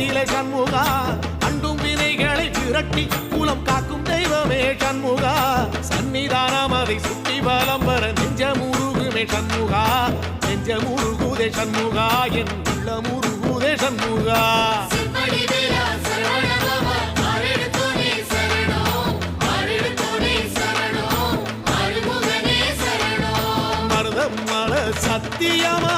நிலை சண்முகா அண்டும் வினைகளை விரட்டி குலம் காக்கும் தெய்வமே சண்முகா சன்னிதானம் அதை சுற்றி பலம் வர நெஞ்சமுருகுமே சண்முகா நெஞ்சமுருகுதே சண்முகா என் உள்ளமுருகுதே சண்முகா மருதம் மல சத்தியமா